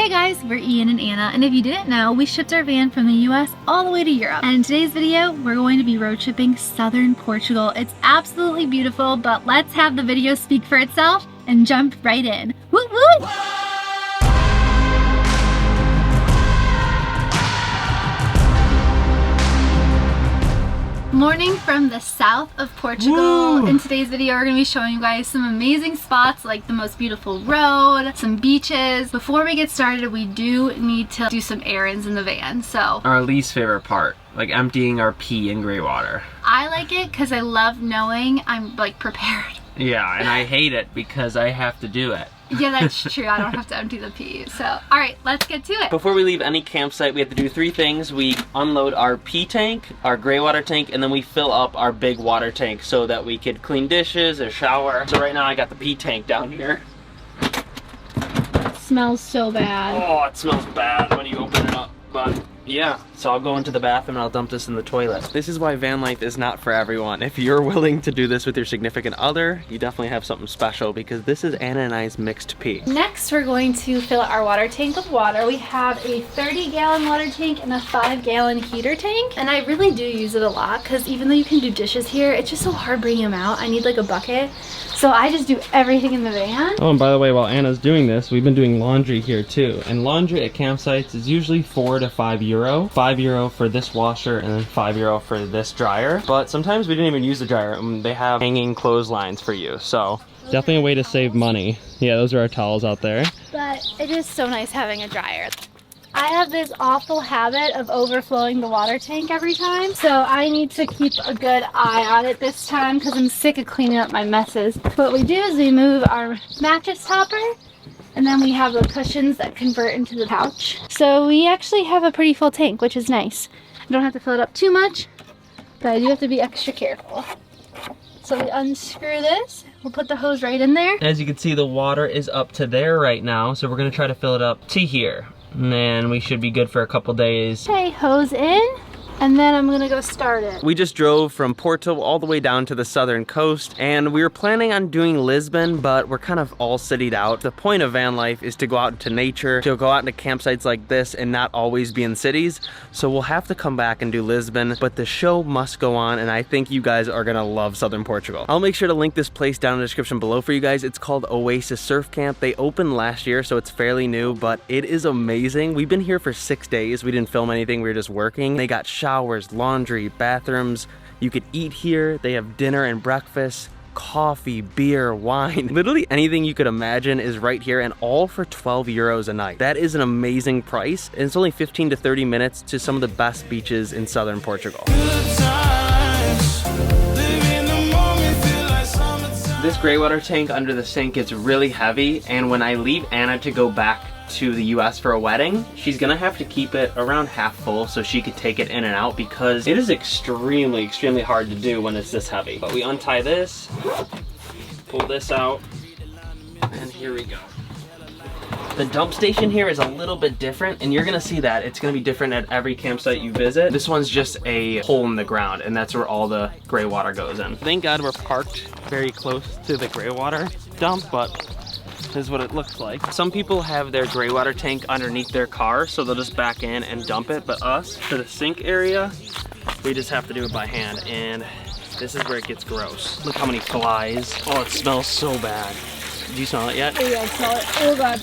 Hey guys, we're Ian and Anna, and if you didn't know, we shipped our van from the US all the way to Europe. And in today's video, we're going to be road tripping southern Portugal. It's absolutely beautiful, but let's have the video speak for itself and jump right in. Woot woot! Morning from the south of Portugal. Woo! In today's video, we're going to be showing you guys some amazing spots like the most beautiful road, some beaches. Before we get started, we do need to do some errands in the van. So our least favorite part, like emptying our pee in gray water. I like it because I love knowing I'm like prepared. Yeah, and I hate it because I have to do it. Yeah, that's true. I don't have to empty the pee. So, all right, let's get to it. Before we leave any campsite, we have to do three things. We unload our pee tank, our gray water tank, and then we fill up our big water tank so that we could clean dishes or shower. So right now I got the pee tank down here. It smells so bad. Oh, it smells bad when you open it up, but yeah, so I'll go into the bathroom and I'll dump this in the toilet. This is why van life is not for everyone. If you're willing to do this with your significant other, you definitely have something special because this is Anna and I's mixed pee. Next, we're going to fill our water tank with water. We have a 30-gallon water tank and a 5-gallon heater tank. And I really do use it a lot because even though you can do dishes here, it's just so hard bringing them out. I need like a bucket. So I just do everything in the van. Oh, and by the way, while Anna's doing this, we've been doing laundry here too. And laundry at campsites is usually €4 to €5. €5 for this washer and then €5 for this dryer. But sometimes we didn't even use the dryer. They have hanging clotheslines for you. So definitely a way to save money. Yeah, those are our towels out there. But it is so nice having a dryer. I have this awful habit of overflowing the water tank every time, so I need to keep a good eye on it this time because I'm sick of cleaning up my messes. What we do is we move our mattress topper, and then we have the cushions that convert into the couch. So we actually have a pretty full tank, which is nice. I don't have to fill it up too much, but I do have to be extra careful. So we unscrew this, we'll put the hose right in there. As you can see, the water is up to there right now, so we're gonna try to fill it up to here. And then we should be good for a couple days. Okay, hose in, and then I'm gonna go start it. We just drove from Porto all the way down to the southern coast, and we were planning on doing Lisbon, but we're kind of all citied out. The point of van life is to go out into nature, to go out into campsites like this and not always be in cities. So we'll have to come back and do Lisbon, but the show must go on, and I think you guys are gonna love southern Portugal. I'll make sure to link this place down in the description below for you guys. It's called Oasis Surf Camp. They opened last year, so it's fairly new, but it is amazing. We've been here for 6 days. We didn't film anything, we were just working. They got showers, laundry, bathrooms. You could eat here. They have dinner and breakfast, coffee, beer, wine. Literally anything you could imagine is right here, and all for €12 a night. That is an amazing price, and it's only 15 to 30 minutes to some of the best beaches in southern Portugal. This gray water tank under the sink gets really heavy, and when I leave Anna to go back to the US for a wedding, she's gonna have to keep it around half full so she could take it in and out because it is extremely hard to do when it's this heavy. But we untie this, pull this out, and here we go. The dump station here is a little bit different, and you're gonna see that. It's gonna be different at every campsite you visit. This one's just a hole in the ground, and that's where all the gray water goes in. Thank God we're parked very close to the gray water dump, but this is what it looks like. Some people have their gray water tank underneath their car, so they'll just back in and dump it, but us, for the sink area, we just have to do it by hand, and this is where it gets gross. Look how many flies. Oh, it smells so bad. Did you smell it yet? Oh yeah, I smell it. Oh god.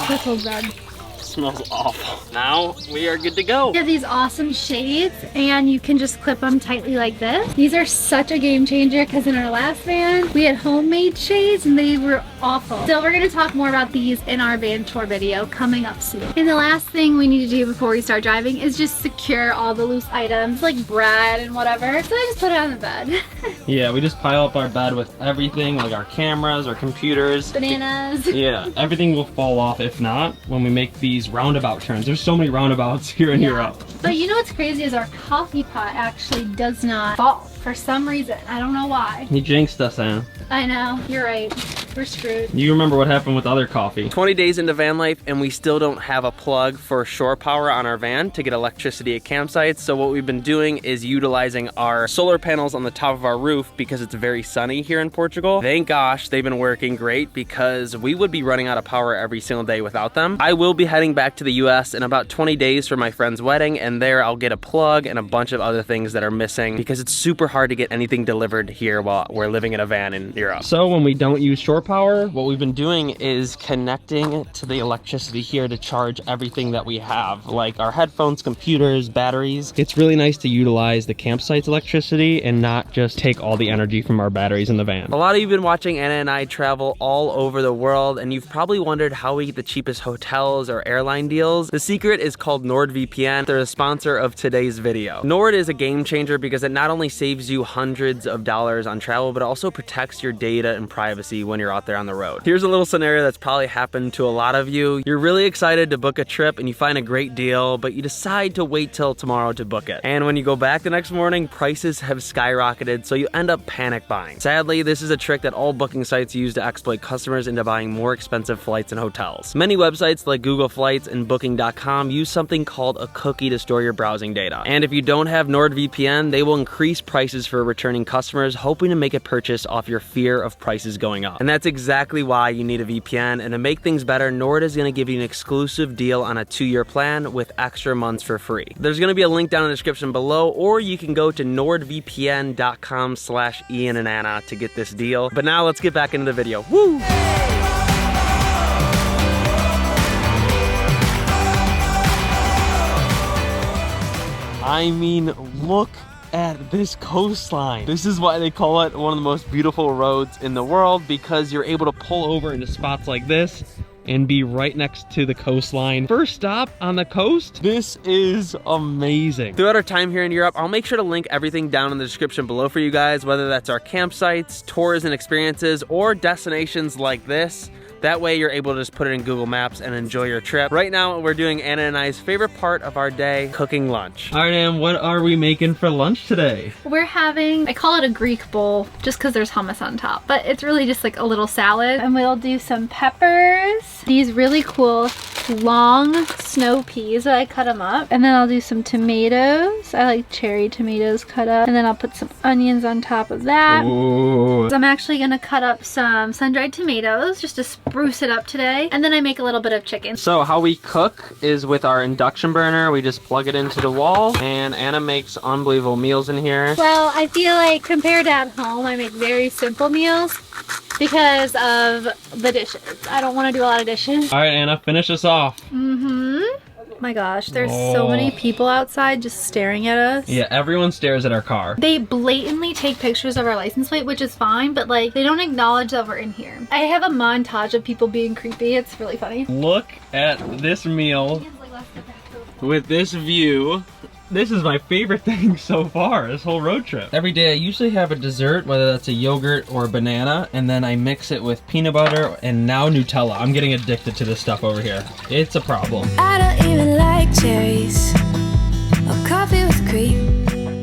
That smells bad. It smells awful. Now we are good to go. We have these awesome shades, and you can just clip them tightly like this. These are such a game changer because in our last van, we had homemade shades and they were awful. So we're gonna talk more about these in our van tour video coming up soon. And the last thing we need to do before we start driving is just secure all the loose items like bread and whatever. So I just put it on the bed. Yeah, we just pile up our bed with everything, like our cameras, our computers. Bananas. Yeah, everything will fall off if not when we make these roundabout turns. There's so many roundabouts here in Europe. But you know what's crazy is our coffee pot actually does not fall. for some reason. I don't know why. He jinxed us, Anna. I know, you're right. We're screwed. You remember what happened with other coffee. 20 days into van life and we still don't have a plug for shore power on our van to get electricity at campsites. So what we've been doing is utilizing our solar panels on the top of our roof because it's very sunny here in Portugal. Thank gosh they've been working great because we would be running out of power every single day without them. I will be heading back to the US in about 20 days for my friend's wedding, and there I'll get a plug and a bunch of other things that are missing because it's super hard to get anything delivered here while we're living in a van in Europe. So when we don't use shore power, what we've been doing is connecting to the electricity here to charge everything that we have, like our headphones, computers, batteries. It's really nice to utilize the campsite's electricity and not just take all the energy from our batteries in the van. A lot of you have been watching Anna and I travel all over the world, and you've probably wondered how we get the cheapest hotels or airline deals. The secret is called NordVPN. They're the sponsor of today's video. Nord is a game changer because it not only saves you hundreds of dollars on travel, but also protects your data and privacy when you're out there on the road. Here's a little scenario that's probably happened to a lot of you. You're really excited to book a trip and you find a great deal, but you decide to wait till tomorrow to book it. And when you go back the next morning, prices have skyrocketed, so you end up panic buying. Sadly, this is a trick that all booking sites use to exploit customers into buying more expensive flights and hotels. Many websites like Google Flights and Booking.com use something called a cookie to store your browsing data. And if you don't have NordVPN, they will increase prices for returning customers, hoping to make a purchase off your fear of prices going up. And that's exactly why you need a VPN. And to make things better, Nord is going to give you an exclusive deal on a 2-year plan with extra months for free. There's going to be a link down in the description below, or you can go to nordvpn.com/Ian and Anna to get this deal. But now let's get back into the video. Woo! I mean, look at this coastline. This is why they call it one of the most beautiful roads in the world, because you're able to pull over into spots like this and be right next to the coastline. First stop on the coast. This is amazing. Throughout our time here in Europe, I'll make sure to link everything down in the description below for you guys, whether that's our campsites, tours and experiences, or destinations like this. That way you're able to just put it in Google Maps and enjoy your trip. Right now, we're doing Anna and I's favorite part of our day, cooking lunch. All right, Ann, what are we making for lunch today? We're having, I call it a Greek bowl, just because there's hummus on top, but it's really just like a little salad. And we'll do some peppers, these really cool long snow peas, I cut them up. And then I'll do some tomatoes. I like cherry tomatoes cut up. And then I'll put some onions on top of that. Ooh. So I'm actually gonna cut up some sun-dried tomatoes just to spruce it up today. And then I make a little bit of chicken. So how we cook is with our induction burner. We just plug it into the wall, and Anna makes unbelievable meals in here. Well, I feel like compared to at home, I make very simple meals because of the dishes. I don't want to do a lot of dishes. All right, Anna, finish us off. My gosh, there's so many people outside just staring at us. Yeah, everyone stares at our car. They blatantly take pictures of our license plate, which is fine, but like they don't acknowledge that we're in here. I have a montage of people being creepy. It's really funny. Look at this meal with this view. This is my favorite thing so far, this whole road trip. Every day I usually have a dessert, whether that's a yogurt or a banana, and then I mix it with peanut butter and now Nutella. I'm getting addicted to this stuff over here. It's a problem. I don't even like cherries or coffee with cream.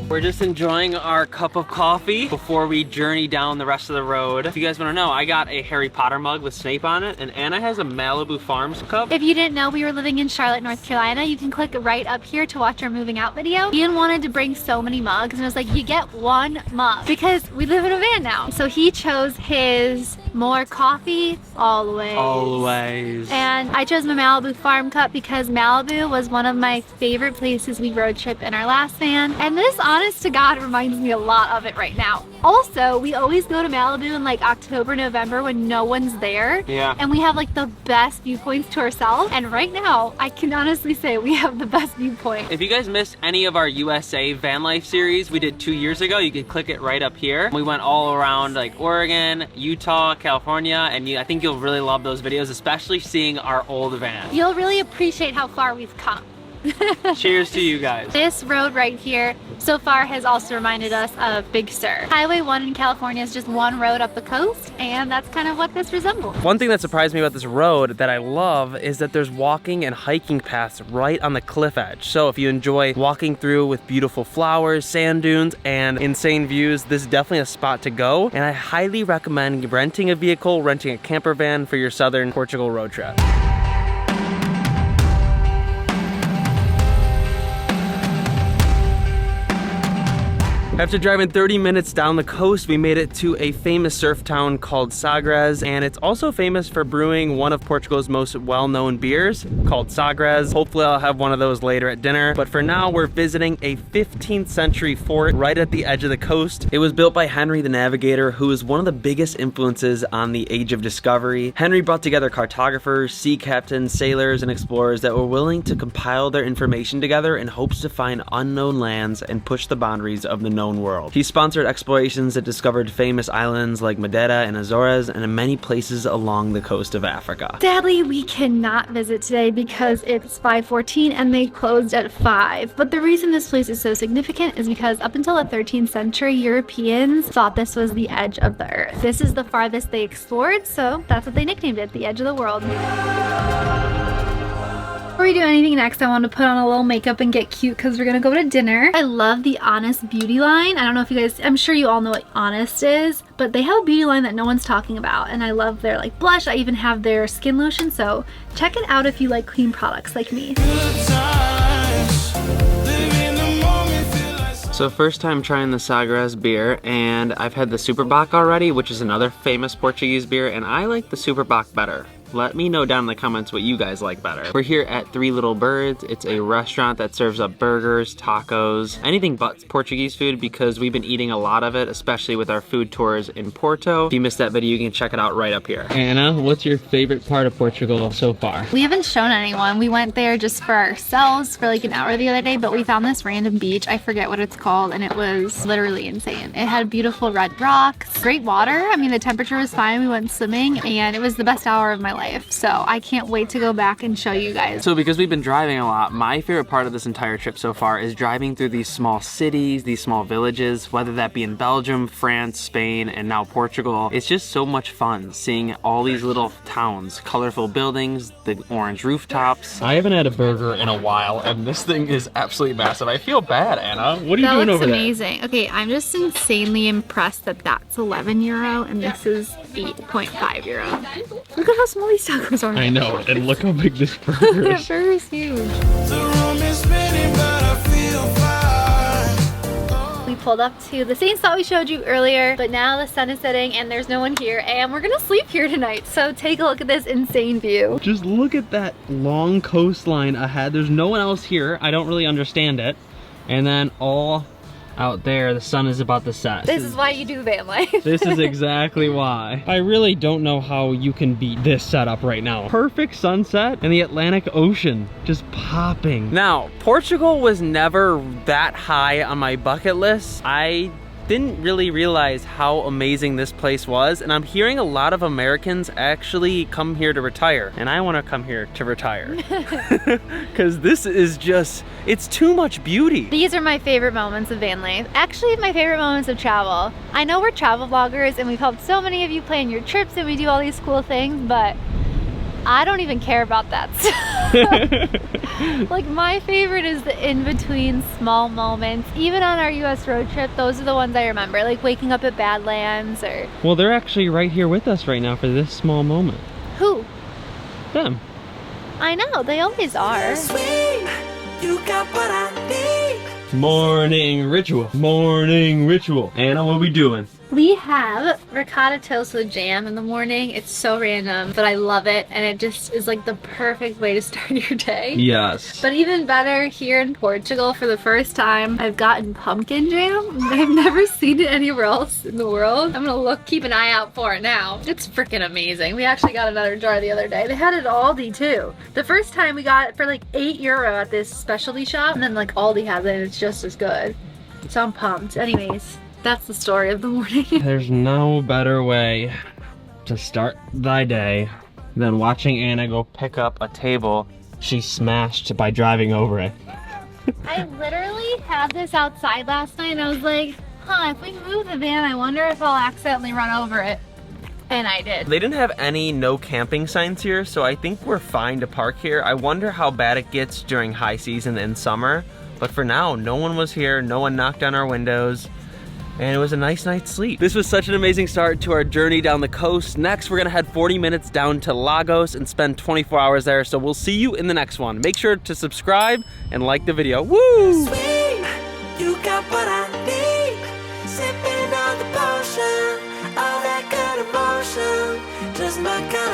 We're just enjoying our cup of coffee before we journey down the rest of the road. If you guys want to know, I got a Harry Potter mug with Snape on it, and Anna has a Malibu Farms cup. If you didn't know we were living in Charlotte, North Carolina, you can click right up here to watch our moving out video. Ian wanted to bring so many mugs, and I was like, you get one mug because we live in a van now. So he chose his more coffee always. Always. And I chose my Malibu Farm cup because Malibu was one of my favorite places we road trip in our last van. And this, honest to God, reminds me a lot of it right now. Also, we always go to Malibu in like October, November when no one's there. Yeah. And we have like the best viewpoints to ourselves. And right now, I can honestly say we have the best viewpoint. If you guys missed any of our USA van life series we did 2 years ago, you can click it right up here. We went all around like Oregon, Utah, California, and I think you'll really love those videos, especially seeing our old van. You'll really appreciate how far we've come. Cheers to you guys. This road right here so far has also reminded us of Big Sur. Highway 1 in California is just one road up the coast, and that's kind of what this resembles. One thing that surprised me about this road that I love is that there's walking and hiking paths right on the cliff edge. So if you enjoy walking through with beautiful flowers, sand dunes, and insane views, this is definitely a spot to go. And I highly recommend renting a vehicle, renting a camper van for your Southern Portugal road trip. After driving 30 minutes down the coast, we made it to a famous surf town called Sagres, and it's also famous for brewing one of Portugal's most well-known beers called Sagres. Hopefully I'll have one of those later at dinner, but for now we're visiting a 15th century fort right at the edge of the coast. It was built by Henry the Navigator, who is one of the biggest influences on the Age of Discovery. Henry brought together cartographers, sea captains, sailors, and explorers that were willing to compile their information together in hopes to find unknown lands and push the boundaries of the known world. He sponsored explorations that discovered famous islands like Madeira and Azores and in many places along the coast of Africa. Sadly, we cannot visit today because it's 5:14 and they closed at 5. But the reason this place is so significant is because up until the 13th century, Europeans thought this was the edge of the earth. This is the farthest they explored, so that's what they nicknamed it, the edge of the world. Before we do anything next, I want to put on a little makeup and get cute because we're gonna go to dinner. I love the Honest beauty line. I don't know if you guys, I'm sure you all know what Honest is, but they have a beauty line that no one's talking about, and I love their like blush. I even have their skin lotion, so check it out if you like clean products like me. So first time trying the Sagres beer, and I've had the Superbock already, which is another famous Portuguese beer, and I like the Superbock better. Let me know down in the comments what you guys like better. We're here at Three Little Birds. It's a restaurant that serves up burgers, tacos, anything but Portuguese food because we've been eating a lot of it, especially with our food tours in Porto. If you missed that video, you can check it out right up here. Anna, what's your favorite part of Portugal so far? We haven't shown anyone. We went there just for ourselves for like an hour the other day, but we found this random beach. I forget what it's called, and it was literally insane. It had beautiful red rocks, great water. I mean, the temperature was fine. We went swimming, and it was the best hour of my life. So I can't wait to go back and show you guys. So because we've been driving a lot, my favorite part of this entire trip so far is driving through these small cities, these small villages, whether that be in Belgium, France, Spain, and now Portugal. It's just so much fun seeing all these little towns, colorful buildings, the orange rooftops. I haven't had a burger in a while, and this thing is absolutely massive. I feel bad, Anna. What are you doing over there? That looks amazing. Okay, I'm just insanely impressed that that's 11 euro and this is 8.5 euro. Look at how small these tacos are. I know, and look how big this burger That is. burger is huge. We pulled up to the same spot we showed you earlier, but now the sun is setting and there's no one here, and we're gonna sleep here tonight. So take a look at this insane view. Just look at that long coastline ahead. There's no one else here. I don't really understand it. And then all out there, the sun is about to set. This is why you do van life. This is exactly why. I really don't know how you can beat this setup right now. Perfect sunset and the Atlantic Ocean just popping. Now, Portugal was never that high on my bucket list. I didn't really realize how amazing this place was, and I'm hearing a lot of Americans actually come here to retire, and I want to come here to retire because this is just, it's too much beauty. These are my favorite moments of van life. Actually, my favorite moments of travel. I know we're travel vloggers and we've helped so many of you plan your trips and we do all these cool things, but I don't even care about that stuff. Like, my favorite is the in-between small moments. Even on our US road trip, those are the ones I remember, like waking up at Badlands or... Well, they're actually right here with us right now for this small moment. Who? Them. I know, they always are. You got what I need. Morning ritual. Morning ritual. Anna, what are we doing? We have ricotta toast with jam in the morning. It's so random, but I love it, and it just is like the perfect way to start your day. Yes. But even better, here in Portugal, for the first time, I've gotten pumpkin jam. I've never seen it anywhere else in the world. I'm gonna keep an eye out for it now. It's freaking amazing. We actually got another jar the other day. They had it at Aldi too. The first time we got it for like €8 at this specialty shop, and then like Aldi has it and it's just as good. So I'm pumped. Anyways, that's the story of the morning. There's no better way to start thy day than watching Anna go pick up a table she smashed by driving over it. I literally had this outside last night and I was like, huh, if we move the van, I wonder if I'll accidentally run over it. And I did. They didn't have any no camping signs here, so I think we're fine to park here. I wonder how bad it gets during high season in summer. But for now, no one was here, no one knocked on our windows, and it was a nice night's sleep. This was such an amazing start to our journey down the coast. Next, we're gonna head 40 minutes down to Lagos and spend 24 hours there, so we'll see you in the next one. Make sure to subscribe and like the video. Woo! Sweet, you got what I need. Sipping on the potion, all that good emotion, just my kind of